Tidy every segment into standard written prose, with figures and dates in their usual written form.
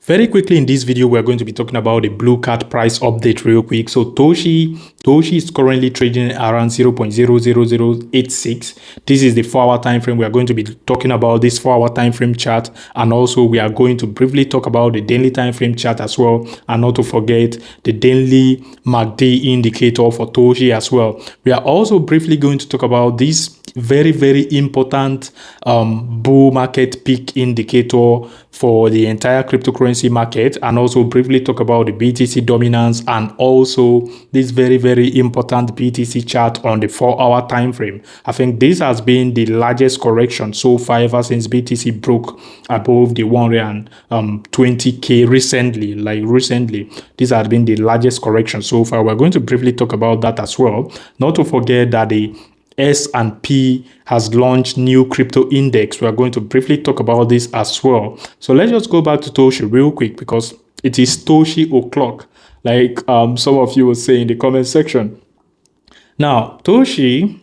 Very quickly in this video, we're going to be talking about the blue cat price update real quick. So Toshi is currently trading around 0.00086. This is the 4-hour time frame. We are going to be talking about this 4-hour time frame chart, and also we are going to briefly talk about the daily time frame chart as well, and not to forget the daily MACD indicator for Toshi as well. We are also briefly going to talk about this very important bull market peak indicator for the entire cryptocurrency market, and also briefly talk about the BTC dominance, and also this very important BTC chart on the 4-hour time frame. I think this has been the largest correction so far ever since BTC broke above the 120k recently. This has been the largest correction so far. We're going to briefly talk about that as well. Not to forget that the S&P has launched new crypto index. We are going to briefly talk about this as well. So let's just go back to Toshi real quick, because it is Toshi o'clock, like some of you will say in the comment section. Now, Toshi,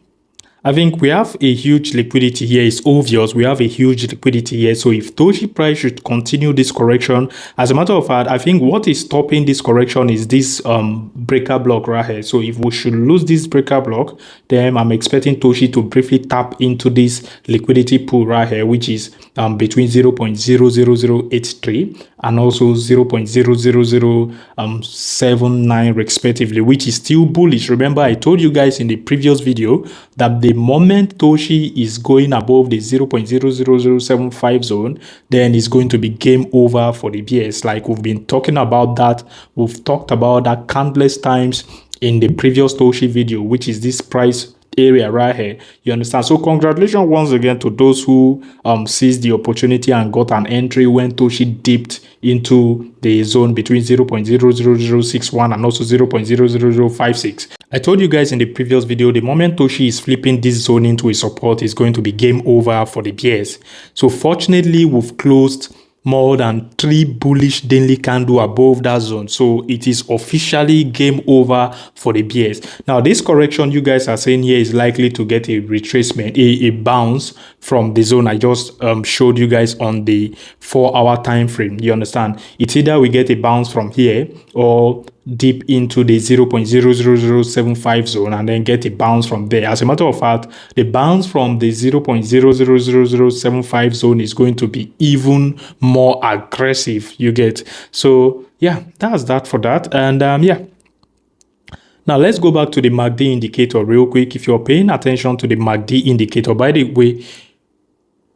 I think we have a huge liquidity here. It's obvious we have a huge liquidity here. So if Toshi price should continue this correction, as a matter of fact, I think what is stopping this correction is this breaker block right here. So if we should lose this breaker block, then I'm expecting Toshi to briefly tap into this liquidity pool right here, which is between 0.00083 and also 0.00079 respectively, which is still bullish. Remember, I told you guys in the previous video that the moment Toshi is going above the 0.00075 zone, then it's going to be game over for the BS. Like we've been talking about that. We've talked about that countless times in the previous Toshi video, which is this price area right here. You understand? So congratulations once again to those who seized the opportunity and got an entry when Toshi dipped into the zone between 0.00061 and also 0.00056. I told you guys in the previous video, the moment Toshi is flipping this zone into a support, is going to be game over for the bears. So fortunately, we've closed more than 3 bullish daily candle above that zone. So it is officially game over for the bears. Now, this correction you guys are saying here is likely to get a retracement, a bounce from the zone I just showed you guys on the 4-hour time frame. You understand? It's either we get a bounce from here or deep into the 0.00075 zone and then get a bounce from there. As a matter of fact, the bounce from the 0.00075 zone is going to be even more aggressive, you get. So yeah, that's that for that. And yeah, now let's go back to the MACD indicator real quick. If you're paying attention to the MACD indicator, by the way,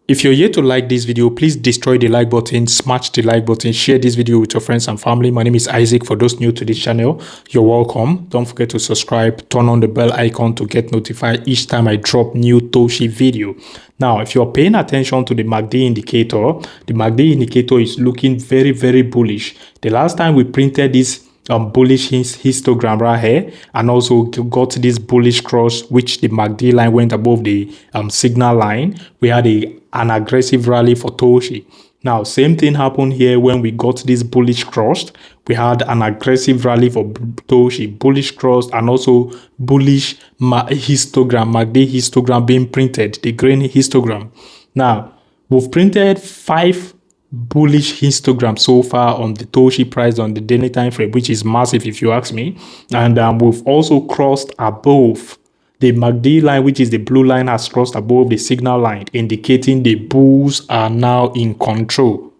if you're yet to like this video, please destroy the like button, smash the like button, share this video with your friends and family. My name is Isaac. For those new to this channel, you're welcome. Don't forget to subscribe, turn on the bell icon to get notified each time I drop new Toshi video. Now, if you're paying attention to the MACD indicator, the MACD indicator is looking very bullish. The last time we printed this bullish histogram right here, and also got this bullish cross, which the MACD line went above the signal line, we had an aggressive rally for Toshi. Now, same thing happened here when we got this bullish cross. We had an aggressive rally for Toshi, bullish cross, and also bullish histogram, MACD histogram being printed, the green histogram. Now, we've printed 5 bullish histogram so far on the Toshi price on the daily time frame, which is massive if you ask me. And we've also crossed above the MACD line, which is the blue line, has crossed above the signal line, indicating the bulls are now in control.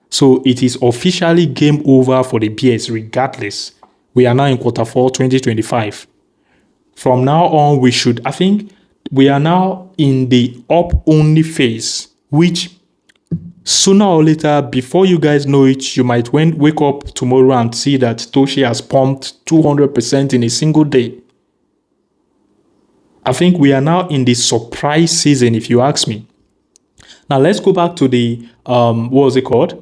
So it is officially game over for the bears regardless. We are now in Q4 2025. From now on, we should, I think we are now in the up only phase, which sooner or later, before you guys know it, you might wake up tomorrow and see that Toshi has pumped 200% in a single day. I think we are now in the surprise season, if you ask me. Now, let's go back to the, what was it called?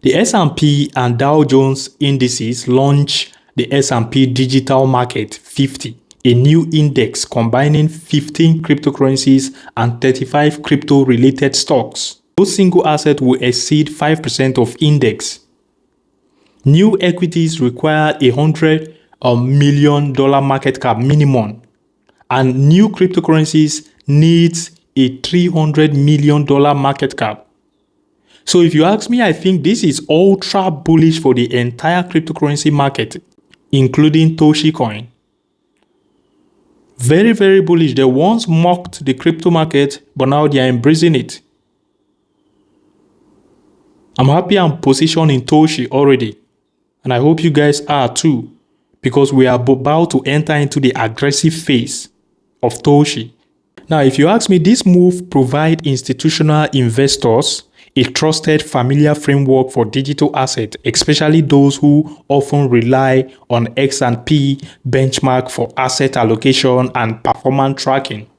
The S&P and Dow Jones indices launch the S&P Digital Market 50, a new index combining 15 cryptocurrencies and 35 crypto-related stocks. Those single assets will exceed 5% of index. New equities require $100 million market cap minimum, and new cryptocurrencies needs a $300 million market cap. So if you ask me, I think this is ultra bullish for the entire cryptocurrency market, including TOSHI coin. Very, very bullish. They once mocked the crypto market, but now they are embracing it. I'm happy I'm positioned in TOSHI already, and I hope you guys are too, because we are about to enter into the aggressive phase of TOSHI. Now, if you ask me, this move provides institutional investors a trusted, familiar framework for digital assets, especially those who often rely on X&P benchmark for asset allocation and performance tracking.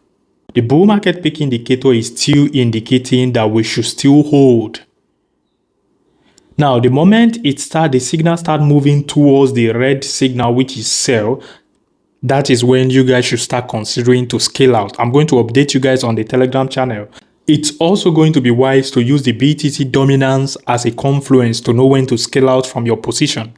The bull market peak indicator is still indicating that we should still hold. Now, the moment the signal start moving towards the red signal, which is sell, that is when you guys should start considering to scale out. I'm going to update you guys on the Telegram channel. It's also going to be wise to use the BTC dominance as a confluence to know when to scale out from your position.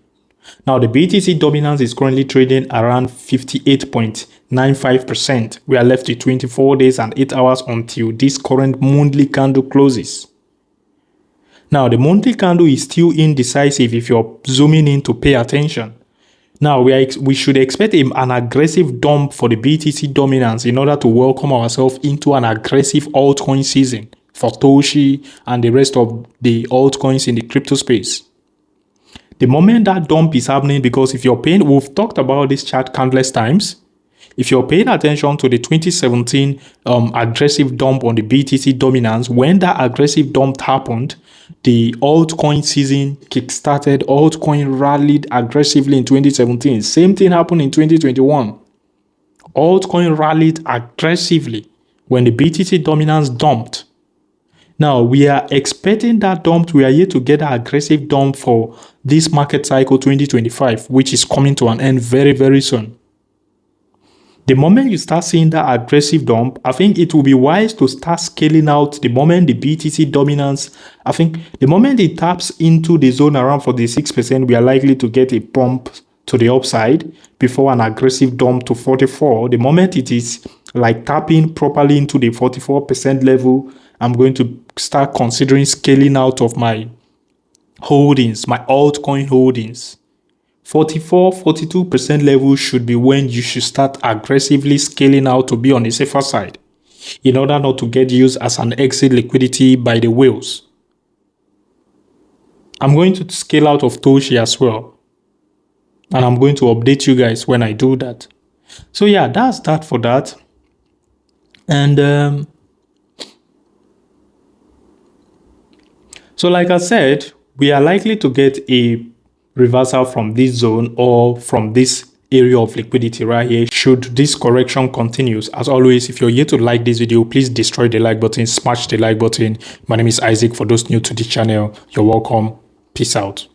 Now, the BTC dominance is currently trading around 58.95%. We are left with 24 days and 8 hours until this current monthly candle closes. Now, the monthly candle is still indecisive if you're zooming in to pay attention. Now, we should expect an aggressive dump for the BTC dominance in order to welcome ourselves into an aggressive altcoin season for TOSHI and the rest of the altcoins in the crypto space. The moment that dump is happening, because if you're paying, we've talked about this chart countless times. If you're paying attention to the 2017 aggressive dump on the BTC dominance, when that aggressive dump happened, the altcoin season kickstarted. Altcoin rallied aggressively in 2017. Same thing happened in 2021. Altcoin rallied aggressively when the BTC dominance dumped. Now, we are expecting that dump. We are yet to get an aggressive dump for this market cycle 2025, which is coming to an end very, very soon. The moment you start seeing that aggressive dump, I think it will be wise to start scaling out the moment the BTC dominance. I think the moment it taps into the zone around 46%, we are likely to get a pump to the upside before an aggressive dump to 44. The moment it is like tapping properly into the 44% level, I'm going to start considering scaling out of my holdings, my altcoin holdings. 44-42% level should be when you should start aggressively scaling out to be on the safer side in order not to get used as an exit liquidity by the whales. I'm going to scale out of TOSHI as well, and I'm going to update you guys when I do that. So yeah, that's that for that. And so like I said, we are likely to get a reversal from this zone or from this area of liquidity right here should this correction continues. As always, if you're here to like this video, please destroy the like button, smash the like button. My name is Isaac. For those new to the channel, you're welcome. Peace out.